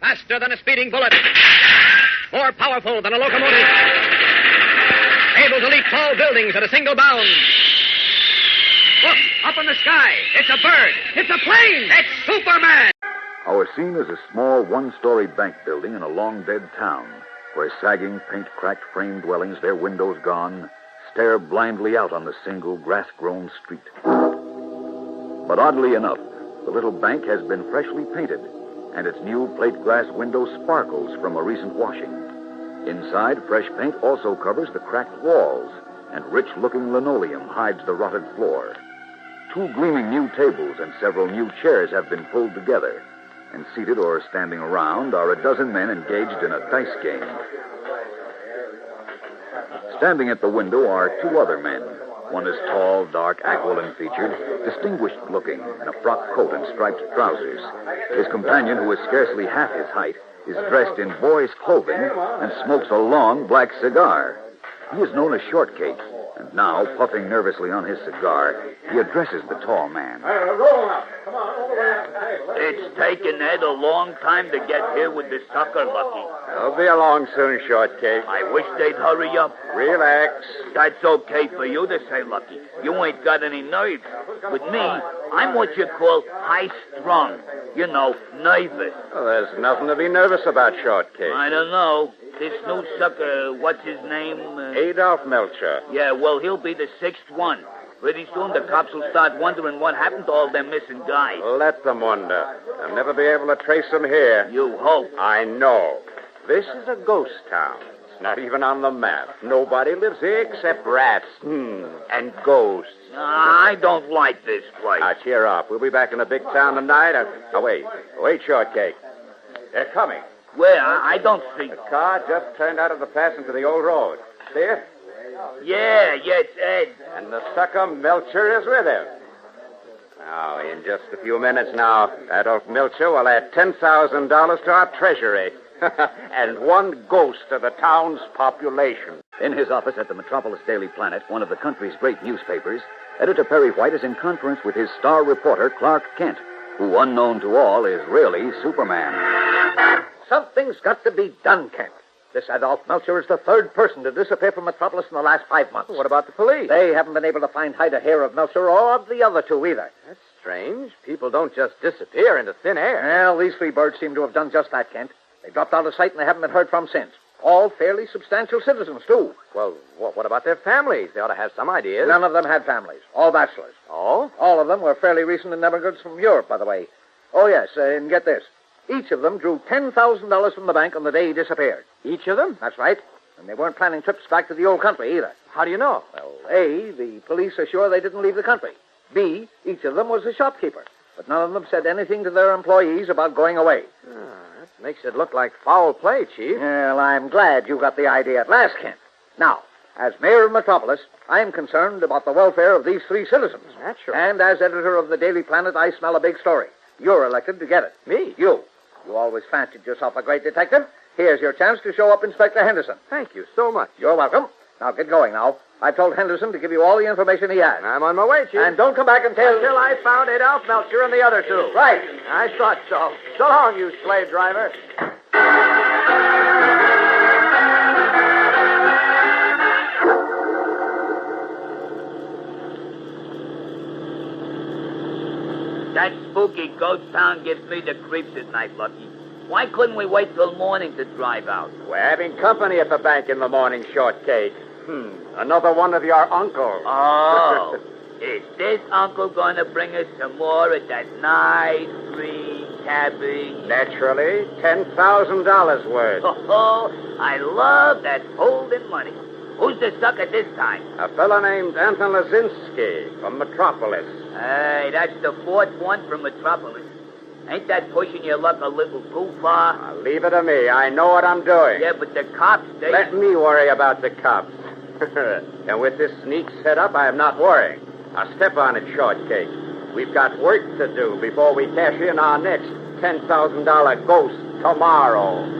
Faster than a speeding bullet. More powerful than a locomotive. Able to leap tall buildings at a single bound. Look, up in the sky. It's a bird. It's a plane. It's Superman. Our scene is a small one-story bank building in a long-dead town where sagging, paint-cracked frame dwellings, their windows gone, stare blindly out on the single grass-grown street. But oddly enough, the little bank has been freshly painted, and its new plate glass window sparkles from a recent washing. Inside, fresh paint also covers the cracked walls, and rich-looking linoleum hides the rotted floor. 2 gleaming new tables and several new chairs have been pulled together, and seated or standing around are a dozen men engaged in a dice game. Standing at the window are 2 other men. One is tall, dark, aquiline-featured, distinguished-looking, in a frock coat and striped trousers. His companion, who is scarcely half his height, is dressed in boy's clothing and smokes a long black cigar. He is known as Shortcake, and now, puffing nervously on his cigar, he addresses the tall man. Roll up. Come on, over there at the table. It's taken Ed a long time to get here with the sucker, Lucky. I'll be along soon, Shortcake. I wish they'd hurry up. Relax. That's okay for you to say, Lucky. You ain't got any nerves. With me, I'm what you call high-strung. You know, nervous. Well, there's nothing to be nervous about, Shortcake. I don't know. This new sucker, what's his name? Adolf Melcher. Yeah, well, he'll be the 6th one. Pretty soon the cops will start wondering what happened to all them missing guys. Let them wonder. They'll never be able to trace them here. You hope. I know. This is a ghost town. It's not even on the map. Nobody lives here except rats. And ghosts. I don't like this place. Now, cheer up. We'll be back in the big town tonight. Wait, Shortcake. They're coming. Where? I don't see. The car just turned out of the pass into the old road. See it? Yeah, it's Ed. And the sucker Melcher is with him. Now, in just a few minutes now, Adolf Melcher will add $10,000 to our treasury. And 1 ghost to the town's population. In his office at the Metropolis Daily Planet, one of the country's great newspapers, Editor Perry White is in conference with his star reporter, Clark Kent, who, unknown to all, is really Superman. Something's got to be done, Kent. This Adolf Melcher is the 3rd person to disappear from Metropolis in the last 5 months. What about the police? They haven't been able to find hide or hair of Melcher or of the other 2 either. That's strange. People don't just disappear into thin air. Well, these 3 birds seem to have done just that, Kent. They dropped out of sight and they haven't been heard from since. All fairly substantial citizens, too. Well, what about their families? They ought to have some ideas. None of them had families. All bachelors. Oh? All of them were fairly recent immigrants from Europe, by the way. Oh, yes, and get this. Each of them drew $10,000 from the bank on the day he disappeared. Each of them? That's right. And they weren't planning trips back to the old country either. How do you know? Well, A, the police are sure they didn't leave the country. B, each of them was a shopkeeper. But none of them said anything to their employees about going away. That makes it look like foul play, Chief. Well, I'm glad you got the idea at last, Kent. Now, as mayor of Metropolis, I'm concerned about the welfare of these 3 citizens. Naturally. And as editor of the Daily Planet, I smell a big story. You're elected to get it. Me? You. You always fancied yourself a great detective. Here's your chance to show up Inspector Henderson. Thank you so much. You're welcome. Now, get going now. I've told Henderson to give you all the information he has. I'm on my way, Chief. And don't come back until I found Adolf Melcher and the other 2. Right. I thought so. So long, you slave driver. That spooky ghost town gives me the creeps at night, Lucky. Why couldn't we wait till morning to drive out? We're having company at the bank in the morning, Shortcake. Another one of your uncles. Oh. Is this uncle going to bring us some more at that nice green cabin? Naturally, $10,000 worth. Oh, I love that holding money. Who's the sucker this time? A fellow named Anton Lazinski from Metropolis. Hey, that's the 4th one from Metropolis. Ain't that pushing your luck a little too far? Now, leave it to me. I know what I'm doing. Yeah, but the cops, they... Let me worry about the cops. And with this sneak set up, I am not worrying. Now, step on it, Shortcake. We've got work to do before we cash in our next $10,000 ghost tomorrow.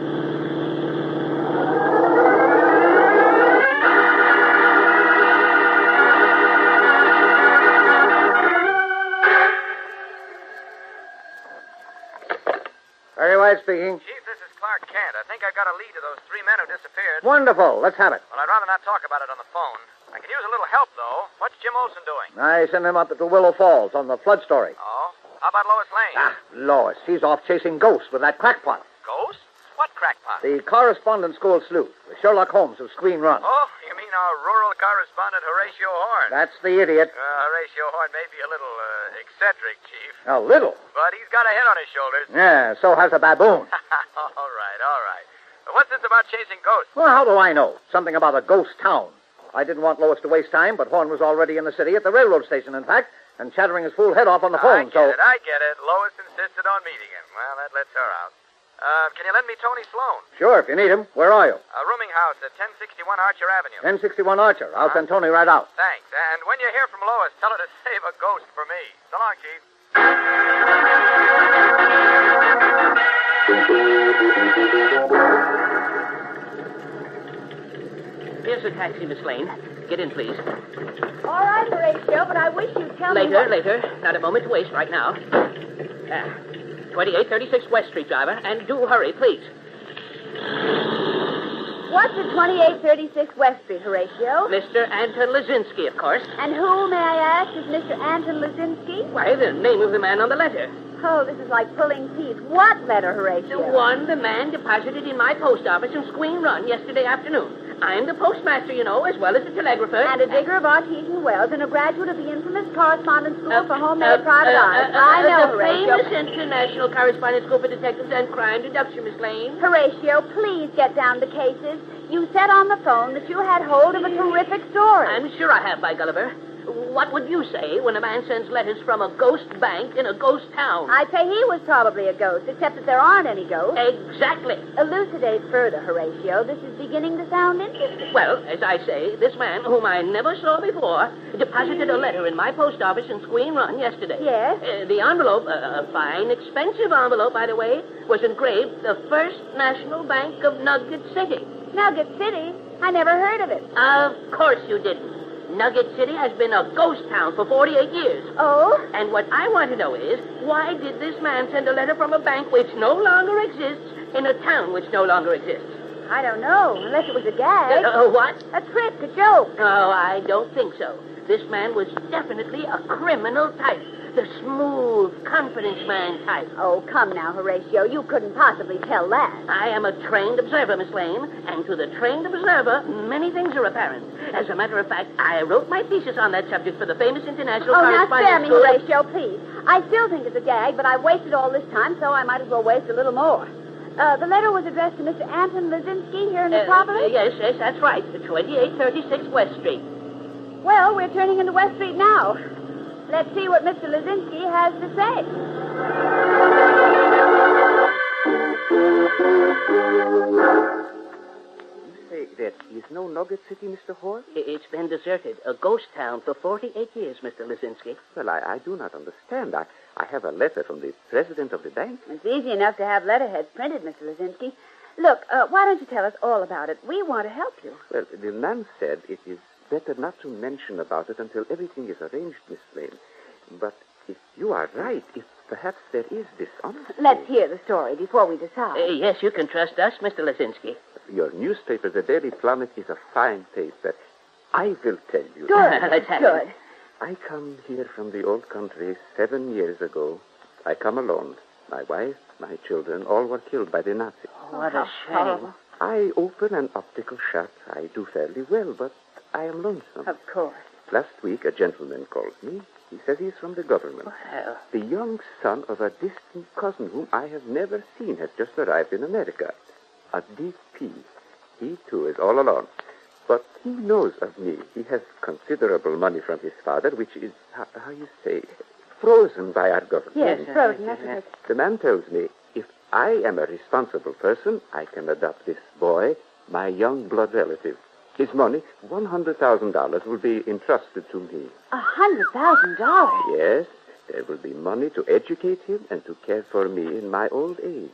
Yes, speaking. Chief, this is Clark Kent. I think I got a lead to those 3 men who disappeared. Wonderful. Let's have it. Well, I'd rather not talk about it on the phone. I can use a little help, though. What's Jim Olsen doing? I sent him up to Willow Falls on the flood story. Oh? How about Lois Lane? Lois. She's off chasing ghosts with that crackpot. Ghosts? What crackpot? The correspondence school sleuth, the Sherlock Holmes of Screen Run. Oh, you mean our rural correspondent, Horatio Horn? That's the idiot. Horatio Horn may be a little eccentric, Chief. A little. But he's got a head on his shoulders. Yeah, so has a baboon. All right. What's this about chasing ghosts? Well, how do I know? Something about a ghost town. I didn't want Lois to waste time, but Horn was already in the city, at the railroad station, in fact, and chattering his fool head off on the phone, I get it. Lois insisted on meeting him. Well, that lets her out. Can you lend me Tony Sloan? Sure, if you need him. Where are you? Rooming house at 1061 Archer Avenue. 1061 Archer. I'll send Tony right out. Thanks. And when you hear from Lois, tell her to save a ghost for me. So long, Chief. Here's a taxi, Miss Lane. Get in, please. All right, Horatio, but I wish you'd tell me Later. Not a moment to waste right now. 2836 West Street, driver. And do hurry, please. What's at 2836 West Street, Horatio? Mr. Anton Lazinski, of course. And who, may I ask, is Mr. Anton Lazinski? Why, the name of the man on the letter. Oh, this is like pulling teeth. What letter, Horatio? The one the man deposited in my post office in Squeen Run yesterday afternoon. I'm the postmaster, you know, as well as the telegrapher. And a digger of artesian wells and a graduate of the infamous correspondence school for homemade private eyes. I know, the Horatio. famous international correspondence school for detectives and crime deduction, Miss Lane. Horatio, please get down to cases. You said on the phone that you had hold of a terrific story. I'm sure I have, by Gulliver. What would you say when a man sends letters from a ghost bank in a ghost town? I'd say he was probably a ghost, except that there aren't any ghosts. Exactly. Elucidate further, Horatio. This is beginning to sound interesting. Well, as I say, this man, whom I never saw before, deposited a letter in my post office in Squeen Run yesterday. Yes? The envelope, a fine, expensive envelope, by the way, was engraved the First National Bank of Nugget City. Nugget City? I never heard of it. Of course you didn't. Nugget City has been a ghost town for 48 years. Oh? And what I want to know is, why did this man send a letter from a bank which no longer exists in a town which no longer exists? I don't know, unless it was a gag. What? A trick, a joke. Oh, I don't think so. This man was definitely a criminal type. The smooth, confidence man type. Oh, come now, Horatio. You couldn't possibly tell that. I am a trained observer, Miss Lane, and to the trained observer, many things are apparent. As a matter of fact, I wrote my thesis on that subject for the famous international now correspondence spare me, school. Horatio, please. I still think it's a gag, but I've wasted all this time, so I might as well waste a little more. The letter was addressed to Mr. Anton Lazinski here in Metropolis? Yes, that's right. 2836 West Street. Well, we're turning into West Street now. Let's see what Mr. Lazinski has to say. You say there is no Nugget City, Mr. Horn? It's been deserted. A ghost town for 48 years, Mr. Lazinski. Well, I do not understand. I have a letter from the president of the bank. It's easy enough to have letterheads printed, Mr. Lazinski. Look, why don't you tell us all about it? We want to help you. Well, the man said it is better not to mention about it until everything is arranged, Miss Lane. But if you are right, if perhaps there is dishonesty... Let's hear the story before we decide. Yes, you can trust us, Mr. Lazinski. Your newspaper, the Daily Planet, is a fine paper. I will tell you. Good. Let's have Good. it. I come here from the old country 7 years ago. I come alone. My wife, my children, all were killed by the Nazis. What a shame. horrible. I open an optical shop. I do fairly well, but I am lonesome. Of course. Last week, a gentleman called me. He says he's from the government. Well, The young son of a distant cousin whom I have never seen has just arrived in America. A DP. He, too, is all alone. But he knows of me. He has considerable money from his father, which is, how you say, frozen by our government. Yes, frozen. That's what The man tells me if I am a responsible person, I can adopt this boy, my young blood relative. His money, $100,000, will be entrusted to me. $100,000? Yes, there will be money to educate him and to care for me in my old age.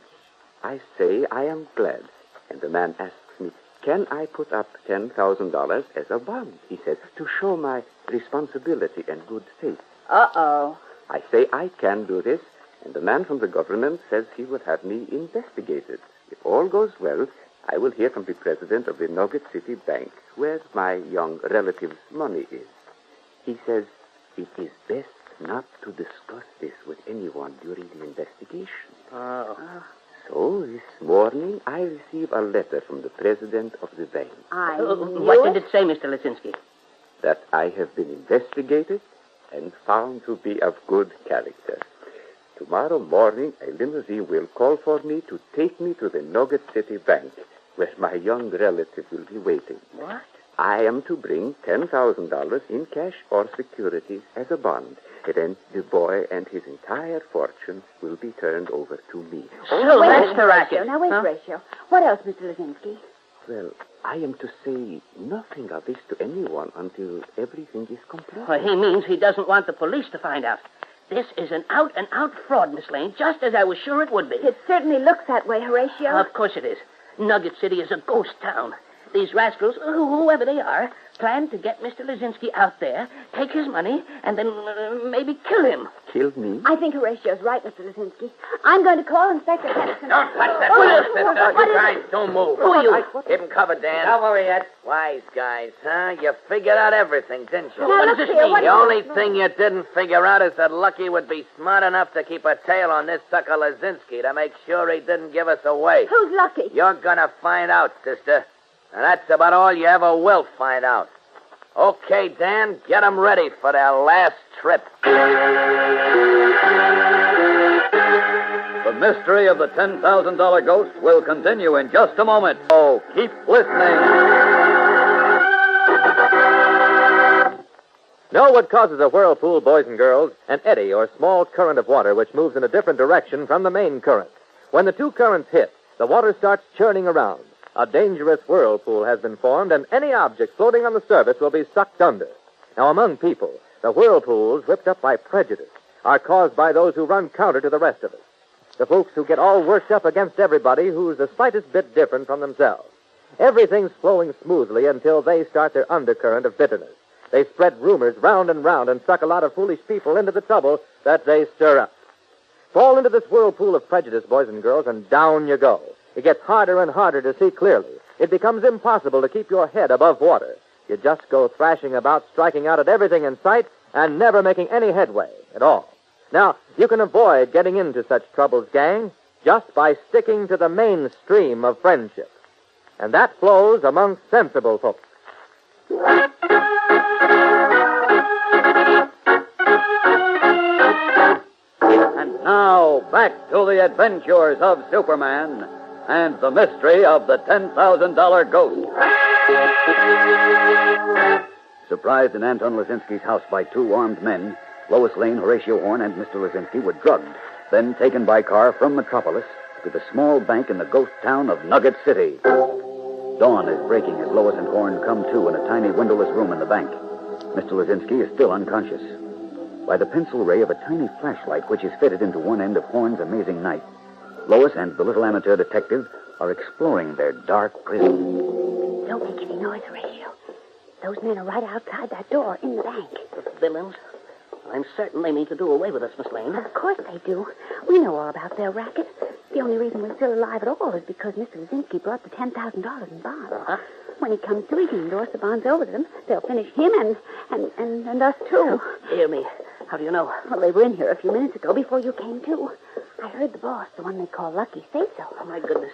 I say I am glad. And the man asks me, can I put up $10,000 as a bond, he says, to show my responsibility and good faith. Uh-oh. I say I can do this, And the man from the government says he will have me investigated. If all goes well, I will hear from the president of the Nugget City Bank where my young relative's money is. He says it is best not to discuss this with anyone during the investigation. Oh. So this morning I receive a letter from the president of the bank. What did it say, Mr. Lisinski? That I have been investigated and found to be of good character. Tomorrow morning, a limousine will call for me to take me to the Nugget City Bank, where my young relative will be waiting. What? I am to bring $10,000 in cash or securities as a bond. And then the boy and his entire fortune will be turned over to me. So that's the racket. Now, wait, Horatio. What else, Mr. Lisinski? Well, I am to say nothing of this to anyone until everything is complete. Well, he means he doesn't want the police to find out. This is an out-and-out fraud, Miss Lane, just as I was sure it would be. It certainly looks that way, Horatio. Of course it is. Nugget City is a ghost town. These rascals, whoever they are, plan to get Mr. Lisinski out there, take his money, and then maybe kill him. Kill me? I think Horatio's right, Mr. Lisinski. I'm going to call Inspector Henderson. Don't touch that phone, sister. You guys don't move. Who are you? Keep him covered, Dan. Don't worry, Ed. Wise guys, huh? You figured out everything, didn't you? Now, What look does this here, mean? what The is only this? thing you didn't figure out is that Lucky would be smart enough to keep a tail on this sucker Lisinski to make sure he didn't give us away. Who's lucky? You're gonna find out, sister. And that's about all you ever will find out. Okay, Dan, get them ready for their last trip. The mystery of the $10,000 ghost will continue in just a moment. Oh, keep listening. Know what causes a whirlpool, boys and girls? An eddy or small current of water which moves in a different direction from the main current. When the two currents hit, the water starts churning around. A dangerous whirlpool has been formed, and any object floating on the surface will be sucked under. Now, among people, the whirlpools whipped up by prejudice are caused by those who run counter to the rest of us. The folks who get all worked up against everybody who's the slightest bit different from themselves. Everything's flowing smoothly until they start their undercurrent of bitterness. They spread rumors round and suck a lot of foolish people into the trouble that they stir up. Fall into this whirlpool of prejudice, boys and girls, and down you go. It gets harder and harder to see clearly. It becomes impossible to keep your head above water. You just go thrashing about, striking out at everything in sight, and never making any headway at all. Now, you can avoid getting into such troubles, gang, just by sticking to the mainstream of friendship. And that flows among sensible folks. And now, back to the adventures of Superman and the mystery of the $10,000 ghost. Surprised in Anton Lisinski's house by two armed men, Lois Lane, Horatio Horn, and Mr. Lisinski were drugged, then taken by car from Metropolis to the small bank in the ghost town of Nugget City. Dawn is breaking as Lois and Horn come to in a tiny windowless room in the bank. Mr. Lisinski is still unconscious. By the pencil ray of a tiny flashlight which is fitted into one end of Horn's amazing knife, Lois and the little amateur detective are exploring their dark prison. Don't make any noise, Horatio. Those men are right outside that door in the bank. The villains. I'm certain they mean to do away with us, Miss Lane. Of course they do. We know all about their racket. The only reason we're still alive at all is because Mr. Lisinski brought the $10,000 in bonds. Uh-huh. When he comes to, he can endorse the bonds over to them. They'll finish him and us, too. Dear me. How do you know? Well, they were in here a few minutes ago before you came to. I heard the boss, the one they call Lucky, say so. Oh, my goodness.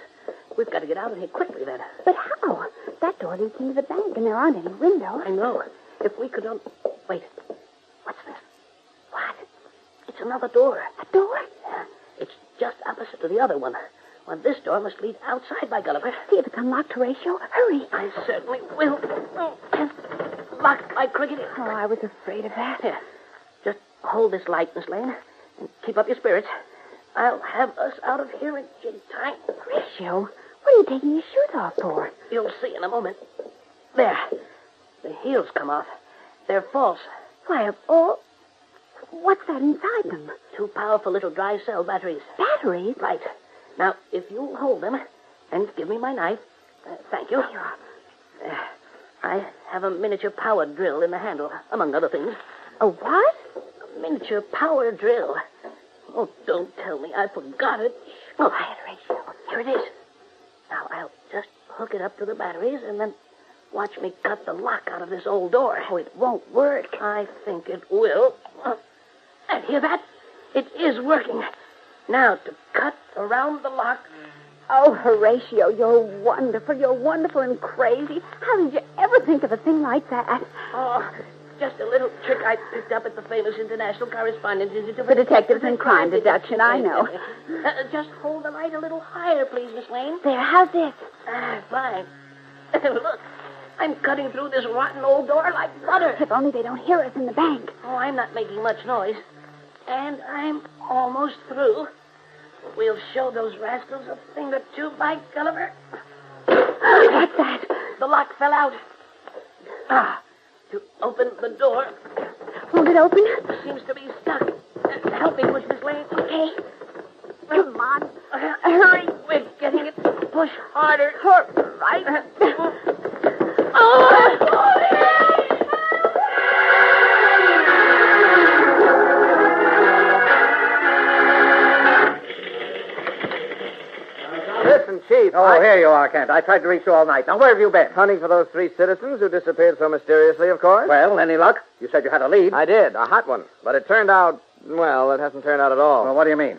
We've got to get out of here quickly, then. But how? That door leads into the bank, and there aren't any windows. I know. If we could Wait. What's this? What? It's another door. A door? Yeah. It's just opposite to the other one. Well, this door must lead outside, by Gulliver. See if it's unlocked, Horatio. Hurry. I certainly will. Locked by cricket. Oh, I was afraid of that. Here. Just hold this light, Miss Lane, and keep up your spirits. I'll have us out of here in time. Horatio, what are you taking your shoes off for? You'll see in a moment. There. The heels come off. They're false. Why, of all... What's that inside them? 2 powerful little dry cell batteries. Batteries? Right. Now, if you'll hold them and give me my knife. Thank you. I have a miniature power drill in the handle, among other things. A what? A miniature power drill. Oh, don't tell me. I forgot it. Oh, Horatio. Here it is. Now, I'll just hook it up to the batteries and then watch me cut the lock out of this old door. Oh, it won't work. I think it will. And hear that? It is working. Now, to cut around the lock. Oh, Horatio, you're wonderful. You're wonderful and crazy. How did you ever think of a thing like that? Oh, just a little trick I picked up at the famous International Correspondence Institute For Detectives in Crime Deduction, I know. Just hold the light a little higher, please, Miss Lane. There, how's this? Fine. Look, I'm cutting through this rotten old door like butter. If only they don't hear us in the bank. Oh, I'm not making much noise. And I'm almost through. We'll show those rascals a thing or two, by Gulliver. What's that? The lock fell out. To open the door. Won't it open? Seems to be stuck. Help me push Miss Lane. Okay. Come on. Hurry. We're getting it. Push harder. Right. Listen, Chief. Here you are, Kent. I tried to reach you all night. Now, where have you been? Hunting for those 3 citizens who disappeared so mysteriously, of course. Well, any luck? You said you had a lead. I did, a hot one. But it turned out, well, it hasn't turned out at all. Well, what do you mean?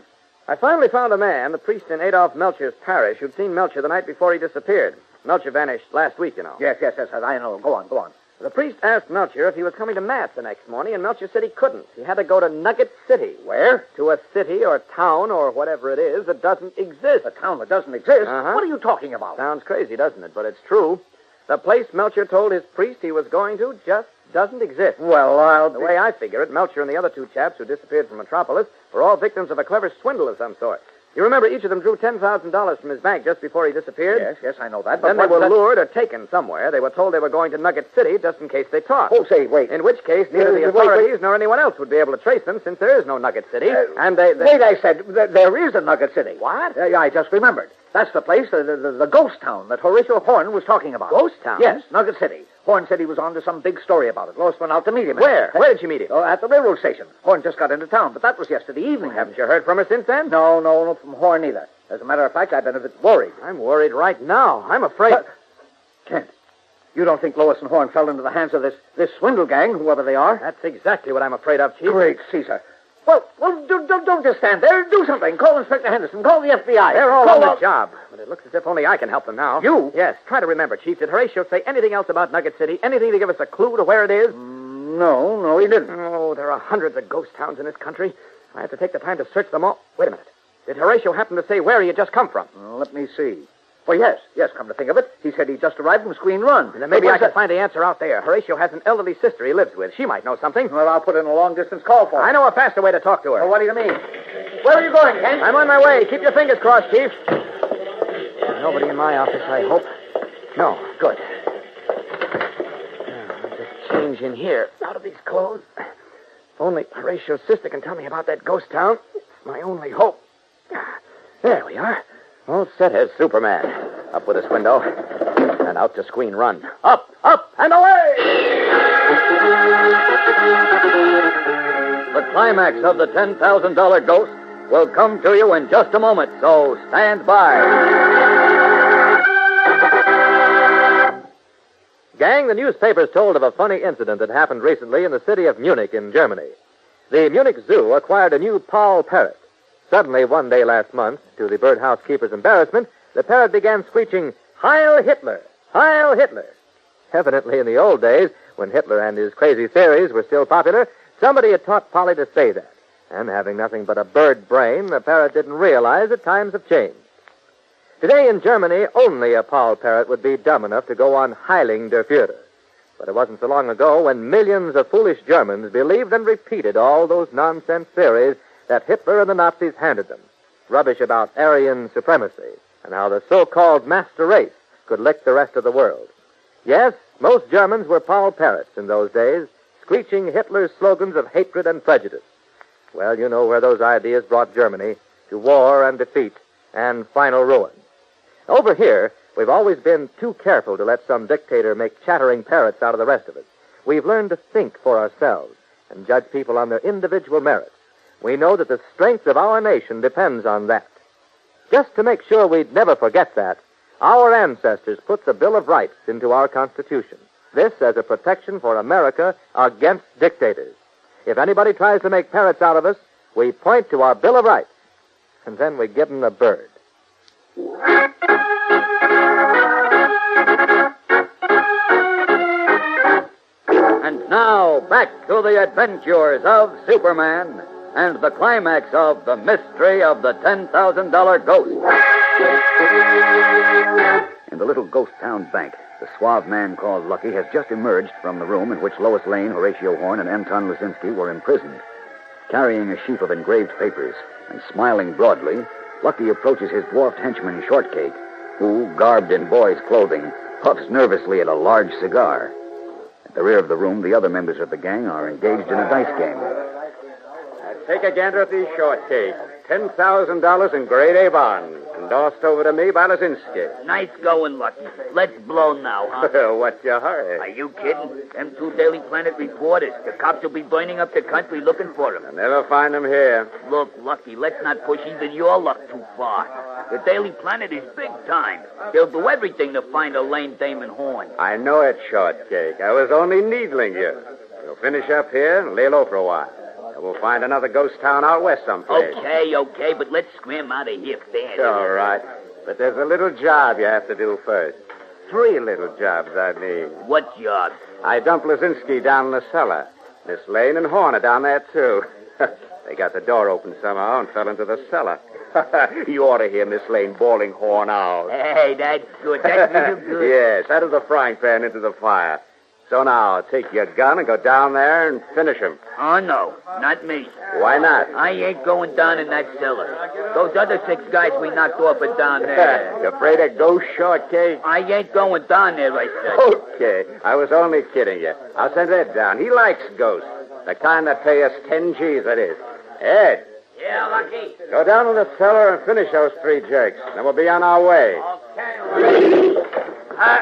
I finally found a man, the priest in Adolph Melcher's parish, who'd seen Melcher the night before he disappeared. Melcher vanished last week, you know. Yes, I know. Go on. The priest asked Melcher if he was coming to Mass the next morning, and Melcher said he couldn't. He had to go to Nugget City. Where? To a city or town or whatever it is that doesn't exist. A town that doesn't exist? Uh-huh. What are you talking about? Sounds crazy, doesn't it? But it's true. The place Melcher told his priest he was going to just doesn't exist. Well, The way I figure it, Melcher and the other 2 chaps who disappeared from Metropolis were all victims of a clever swindle of some sort. You remember each of them drew $10,000 from his bank just before he disappeared? Yes, I know that. Then they were lured or taken somewhere. They were told they were going to Nugget City just in case they talked. Oh, say, wait. In which case, neither the authorities nor anyone else would be able to trace them since there is no Nugget City. And they... Wait, I said, there is a Nugget City. What? I just remembered. That's the place, the ghost town that Horatio Horn was talking about. Ghost town? Yes, Nugget City. Horn said he was on to some big story about it. Lois went out to meet him. Where? Where did you meet him? Oh, at the railroad station. Horn just got into town, but that was yesterday evening. Haven't you heard from her since then? No, from Horn either. As a matter of fact, I've been a bit worried. I'm worried right now. I'm afraid... Kent, you don't think Lois and Horn fell into the hands of this swindle gang, whoever they are? That's exactly what I'm afraid of, Chief. Great Caesar. Well, don't just stand there. Do something. Call Inspector Henderson. Call the FBI. They're all on the job. But it looks as if only I can help them now. You? Yes. Try to remember, Chief. Did Horatio say anything else about Nugget City? Anything to give us a clue to where it is? No, he didn't. Oh, there are hundreds of ghost towns in this country. I have to take the time to search them all. Wait a minute. Did Horatio happen to say where he had just come from? Let me see. Oh, yes, come to think of it. He said he just arrived from Squeen Run. Then maybe I can find the answer out there. Horatio has an elderly sister he lives with. She might know something. Well, I'll put in a long-distance call for him. I know a faster way to talk to her. Well, what do you mean? Where are you going, Kent? I'm on my way. Keep your fingers crossed, Chief. Nobody in my office, I hope. No, good. Now, I'll just change in here, out of these clothes. If only Horatio's sister can tell me about that ghost town. It's my only hope. There we are. All set as Superman. Up with this window. And out to Squeen Run. Up, and away! The climax of the $10,000 ghost will come to you in just a moment, so stand by. Gang, the newspapers told of a funny incident that happened recently in the city of Munich in Germany. The Munich Zoo acquired a new Paul parrot. Suddenly, one day last month, to the birdhouse keeper's embarrassment, the parrot began screeching, "Heil Hitler! Heil Hitler!" Evidently, in the old days, when Hitler and his crazy theories were still popular, somebody had taught Polly to say that. And having nothing but a bird brain, the parrot didn't realize that times have changed. Today in Germany, only a Paul parrot would be dumb enough to go on heiling der Führer. But it wasn't so long ago when millions of foolish Germans believed and repeated all those nonsense theories that Hitler and the Nazis handed them. Rubbish about Aryan supremacy and how the so-called master race could lick the rest of the world. Yes, most Germans were Paul parrots in those days, screeching Hitler's slogans of hatred and prejudice. Well, you know where those ideas brought Germany, to war and defeat and final ruin. Over here, we've always been too careful to let some dictator make chattering parrots out of the rest of us. We've learned to think for ourselves and judge people on their individual merits. We know that the strength of our nation depends on that. Just to make sure we'd never forget that, our ancestors put the Bill of Rights into our Constitution. This as a protection for America against dictators. If anybody tries to make parrots out of us, we point to our Bill of Rights, and then we give them the bird. And now, back to the adventures of Superman and the climax of The Mystery of the $10,000 Ghost. In the little ghost town bank, the suave man called Lucky has just emerged from the room in which Lois Lane, Horatio Horn, and Anton Lazinski were imprisoned. Carrying a sheaf of engraved papers and smiling broadly, Lucky approaches his dwarfed henchman, Shortcake, who, garbed in boy's clothing, puffs nervously at a large cigar. At the rear of the room, the other members of the gang are engaged in a dice game. Take a gander at these shortcakes. $10,000 in grade A bonds, endorsed over to me by Lazinski. Nice going, Lucky. Let's blow now, huh? What's your hurry? Are you kidding? Them two Daily Planet reporters. The cops will be burning up the country looking for them. I'll never find them here. Look, Lucky, let's not push even your luck too far. The Daily Planet is big time. They'll do everything to find a lame Damon Horn. I know it, Shortcake. I was only needling you. We'll finish up here and lay low for a while. We'll find another ghost town out west someplace. Okay, but let's scram out of here fast. All right. But there's a little job you have to do first. 3 little jobs I need. What job? I dumped Lazinski down in the cellar. Miss Lane and Horn are down there, too. They got the door open somehow and fell into the cellar. You ought to hear Miss Lane bawling Horn out. Hey, that's good. That's real good. Yes, out of the frying pan into the fire. So now, take your gun and go down there and finish him. Oh, no, not me. Why not? I ain't going down in that cellar. Those other 6 guys we knocked off are down there. You afraid of ghost, Shortcake? I ain't going down there, I said. Okay, I was only kidding you. I'll send Ed down. He likes ghosts. The kind that pay us 10 G's, that is. Ed. Yeah, Lucky. Go down in the cellar and finish those 3 jerks. Then we'll be on our way. Okay.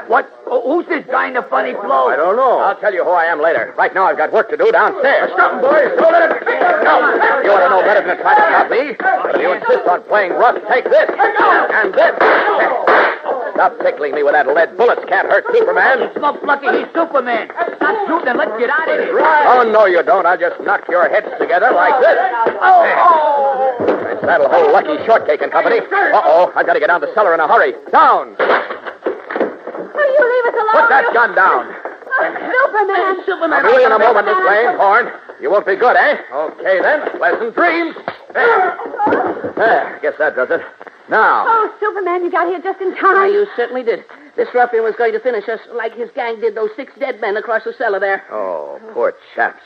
What? Who's this guy in the funny clothes? I don't know. I'll tell you who I am later. Right now, I've got work to do downstairs. Stop him, boys. Don't let him... No, you ought to know better than to try to stop me. But if you insist on playing rough, take this. And this. Stop tickling me with that lead. Bullets can't hurt Superman. Look, Lucky, he's Superman. Stop shooting and let's get out of here. Oh, no, you don't. I'll just knock your heads together like this. That'll hold Lucky, Shortcake and company. Uh-oh, I've got to get down the cellar in a hurry. Down. Will you leave us alone? Put that gun down. Superman. I'll be in a moment, Miss Lane. Horn. You won't be good, eh? Okay, then. Pleasant dreams. There. Guess that does it. Now. Oh, Superman, you got here just in time. You certainly did. This ruffian was going to finish us like his gang did those 6 dead men across the cellar there. Oh, poor chaps.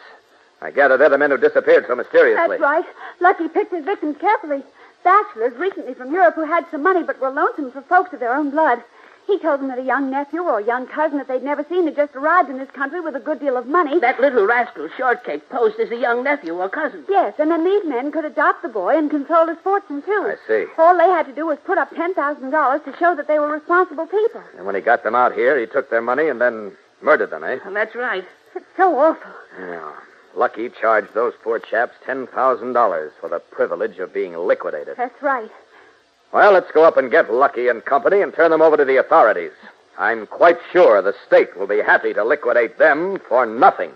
I gather they're the men who disappeared so mysteriously. That's right. Lucky picked his victims carefully. Bachelors recently from Europe who had some money but were lonesome for folks of their own blood. He told them that a young nephew or a young cousin that they'd never seen had just arrived in this country with a good deal of money. That little rascal, Shortcake, posed as a young nephew or cousin. Yes, and then these men could adopt the boy and control his fortune, too. I see. All they had to do was put up $10,000 to show that they were responsible people. And when he got them out here, he took their money and then murdered them, eh? That's right. It's so awful. Yeah. Lucky charged those poor chaps $10,000 for the privilege of being liquidated. That's right. Well, let's go up and get Lucky and company and turn them over to the authorities. I'm quite sure the state will be happy to liquidate them for nothing.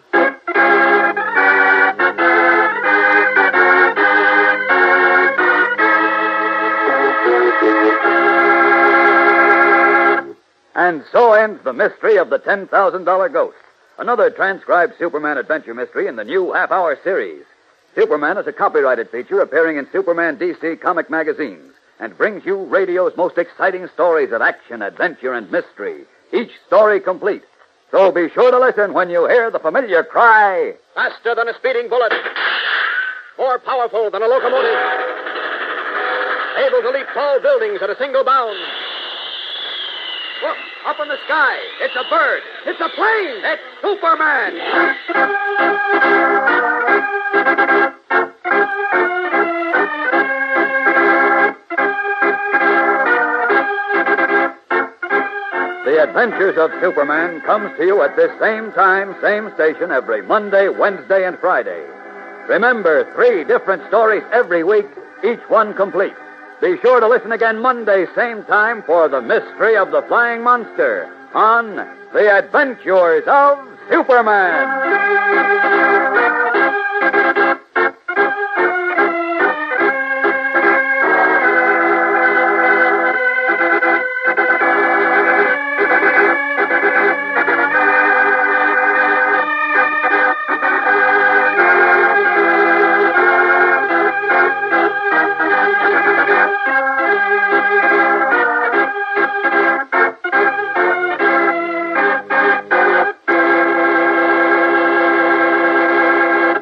And so ends the mystery of the $10,000 Ghost. Another transcribed Superman adventure mystery in the new half-hour series. Superman is a copyrighted feature appearing in Superman DC comic magazines and brings you radio's most exciting stories of action, adventure, and mystery, each story complete. So be sure to listen when you hear the familiar cry, faster than a speeding bullet, more powerful than a locomotive, able to leap tall buildings at a single bound. Look, up in the sky. It's a bird. It's a plane. It's Superman. The Adventures of Superman comes to you at this same time, same station every Monday, Wednesday, and Friday. Remember, 3 different stories every week, each one complete. Be sure to listen again Monday, same time, for The Mystery of the Flying Monster on The Adventures of Superman.